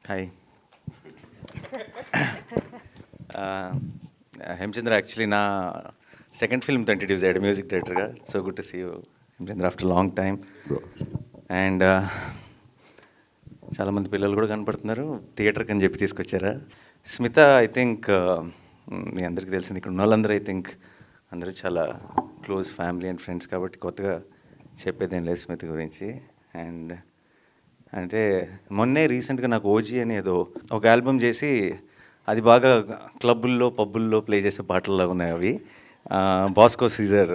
Hi. Hemachandra actually నా second ఫిల్మ్తో introduce అయ్యాడు మ్యూజిక్ డైరెక్టర్గా. So good to see you Hemachandra after long time. And చాలామంది పిల్లలు కూడా కనపడుతున్నారు, థియేటర్కి అని చెప్పి తీసుకొచ్చారా. స్మిత ఐ థింక్ మీ అందరికీ తెలిసింది, ఇక్కడ ఉన్న వాళ్ళందరూ ఐ థింక్ అందరూ చాలా క్లోజ్ ఫ్యామిలీ అండ్ ఫ్రెండ్స్, కాబట్టి కొత్తగా చెప్పేదేం లేదు స్మిత గురించి. అండ్ అంటే మొన్నే రీసెంట్గా నాకు ఓజీ అని ఏదో ఒక ఆల్బమ్ చేసి, అది బాగా క్లబ్బుల్లో పబ్బుల్లో ప్లే చేసే పాటల్లో ఉన్నాయి అవి. బాస్కో సీజర్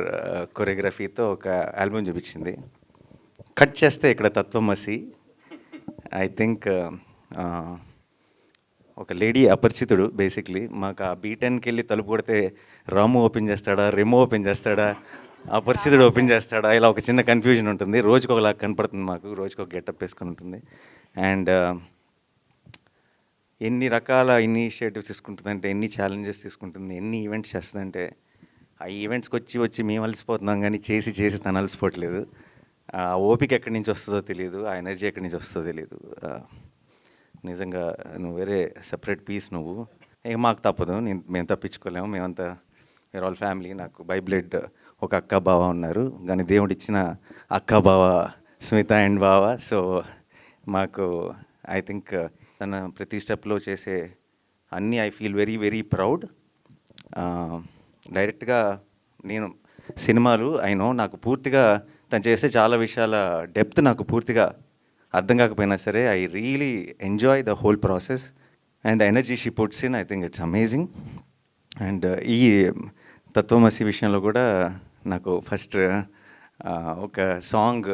కొరియోగ్రఫీతో ఒక ఆల్బమ్ చూపించింది. కట్ చేస్తే ఇక్కడ తత్వమసి ఐ థింక్ ఒక లేడీ అపరిచితుడు బేసిక్లీ. మాకు ఆ బీటెన్కి వెళ్ళి తలుపు కొడితే రాము ఓపెన్ చేస్తాడా, రెమో ఓపెన్ చేస్తాడా, అపరిచితుడు ఓపెన్ చేస్తాడా, ఇలా ఒక చిన్న కన్ఫ్యూజన్ ఉంటుంది. రోజుకి ఒకలా కనపడుతుంది మాకు, రోజుకి ఒక గెటప్ వేసుకొని ఉంటుంది. అండ్ ఎన్ని రకాల ఇనిషియేటివ్స్ తీసుకుంటుందంటే, ఎన్ని ఛాలెంజెస్ తీసుకుంటుంది, ఎన్ని ఈవెంట్స్ చేస్తుందంటే, ఆ ఈవెంట్స్కి వచ్చి మేము అలసిపోతున్నాం కానీ చేసి చేసి తను అలసిపోవట్లేదు. ఆ ఓపిక ఎక్కడి నుంచి వస్తుందో తెలియదు, ఆ ఎనర్జీ ఎక్కడి నుంచి వస్తుందో తెలియదు. నిజంగా నువ్వు వేరే సెపరేట్ పీస్ నువ్వు. ఇక మాకు తప్పదు, మేము తప్పించుకోలేము, మేమంతా వేర్ ఆల్ ఫ్యామిలీ. నాకు బై బ్లడ్ ఒక అక్క బావ ఉన్నారు, కానీ దేవుడు ఇచ్చిన అక్క బావ స్మిత అండ్ బావ. సో మాకు ఐ థింక్ తన ప్రతి స్టెప్లో చేసే అన్నీ I feel very very proud. డైరెక్ట్గా నేను సినిమాలు అయినో నాకు పూర్తిగా తను చేసే చాలా విషయాల డెప్త్ నాకు పూర్తిగా అర్థం కాకపోయినా సరే, I really enjoy the whole process and the energy she puts in. I think it's amazing. And ఈ తత్వమసి విషయంలో కూడా నాకు ఫస్ట్ ఒక సాంగ్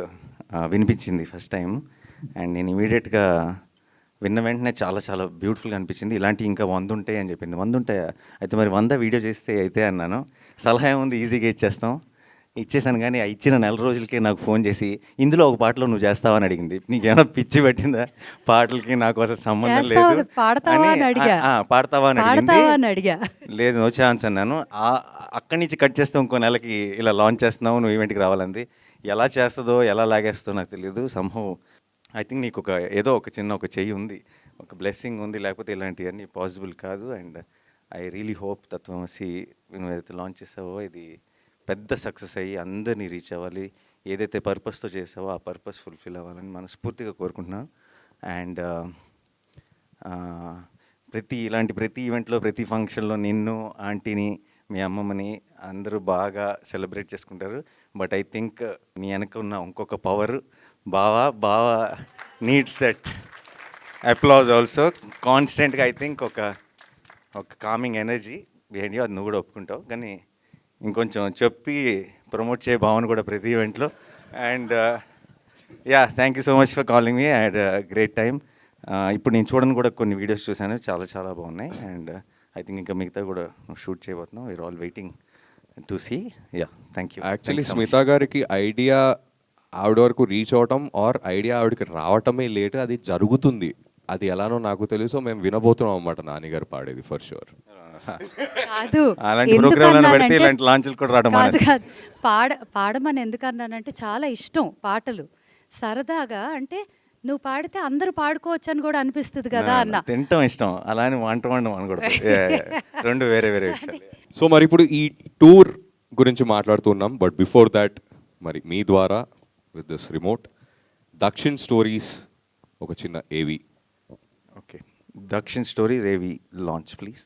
వినిపించింది ఫస్ట్ టైం. అండ్ నేను ఇమీడియట్గా విన్న వెంటనే చాలా చాలా బ్యూటిఫుల్గా అనిపించింది. ఇలాంటివి ఇంకా 100 ఉంటాయి అని చెప్పింది. 100 ఉంటాయా? అయితే మరి 100 వీడియో చేస్తే అయితే అన్నాను. సలహా ఏముంది, ఈజీగా ఇచ్చేసాను. కానీ ఆ ఇచ్చిన నెల రోజులకే నాకు ఫోన్ చేసి, ఇందులో ఒక పాటలో నువ్వు చేస్తావని అడిగింది. నీకేమైనా పిచ్చి పట్టిందా, పాటలకి నాకు అసలు సంబంధం లేదు, పాడతావా అని అడిగింది. లేదు, నో ఛాన్స్ అన్నాను. అక్కడి నుంచి కట్ చేస్తే ఇంకో నెలకి ఇలా లాంచ్ చేస్తున్నావు, నువ్వు ఈవెంట్కి రావాలంది. ఎలా చేస్తుందో ఎలా లాగేస్తుందో నాకు తెలియదు. సంహవ్ ఐ థింక్ నీకు ఏదో ఒక చిన్న ఒక చెయ్యి ఉంది, ఒక బ్లెస్సింగ్ ఉంది, లేకపోతే ఇలాంటివన్నీ పాసిబుల్ కాదు. అండ్ ఐ రియలీ హోప్ తత్వమసి నువ్వు ఏదైతే లాంచ్ చేసావో ఇది పెద్ద సక్సెస్ అయ్యి అందరినీ రీచ్ అవ్వాలి. ఏదైతే పర్పస్తో చేసావో ఆ పర్పస్ ఫుల్ఫిల్ అవ్వాలని మనస్ఫూర్తిగా కోరుకుంటున్నాను. అండ్ ప్రతి ఈవెంట్లో, ప్రతి ఫంక్షన్లో నిన్ను, ఆంటీని, మీ అమ్మమ్మని అందరూ బాగా సెలబ్రేట్ చేసుకుంటారు. బట్ ఐ థింక్ నీ వెనక ఉన్న ఇంకొక పవర్, బావా నీడ్స్ దట్ అప్లాజ్ ఆల్సో కాన్స్టెంట్గా. ఐ థింక్ ఒక కామింగ్ ఎనర్జీ బిహైండ్ యూ, అది నువ్వు కూడా ఒప్పుకుంటావు. కానీ ఇంకొంచెం చెప్పి ప్రమోట్ చేయ భావన కూడా ప్రతి ఈవెంట్లో. And yeah, thank you so much for calling me. And great time. ఇప్పుడు నేను చూడని కూడా కొన్ని వీడియోస్ చూశాను, చాలా చాలా బాగున్నాయి. అండ్ ఐ థింక్ ఇంకా మిగతా కూడా షూట్ చేయబోతున్నాం. We are all waiting to see. Yeah, thank you. Actually Smitha గారికి ఐడియా ఆవిడ వరకు రీచ్ అవటం ఆర్ ఐడియా ఆవిడకి రావటమే లేట్, అది జరుగుతుంది. అది ఎలానో నాకు తెలుసు, మేము వినబోతున్నాం అన్నమాట నాన్నగారు పాడేది ఫర్ షూర్. కాదు, పాడమని ఎందుకన్నానంటే చాలా ఇష్టం పాటలు, సరదాగా. అంటే నువ్వు పాడితే అందరూ పాడుకోవచ్చు అని కూడా అనిపిస్తుంది కదా అన్న. తింటాం ఇష్టం, అలానే వంట అనకూడదు, రెండు వేరే వేరే విషయాలు. సో మరి ఇప్పుడు ఈ టూర్ గురించి మాట్లాడుతున్నాం. బట్ బిఫోర్ దాట్, మరి మీ ద్వారా with this remote Dakshin stories ఒక చిన్న ఏవి. ఓకే, దక్షిణ్ స్టోరీస్ ఏవి లాంచ్ ప్లీజ్.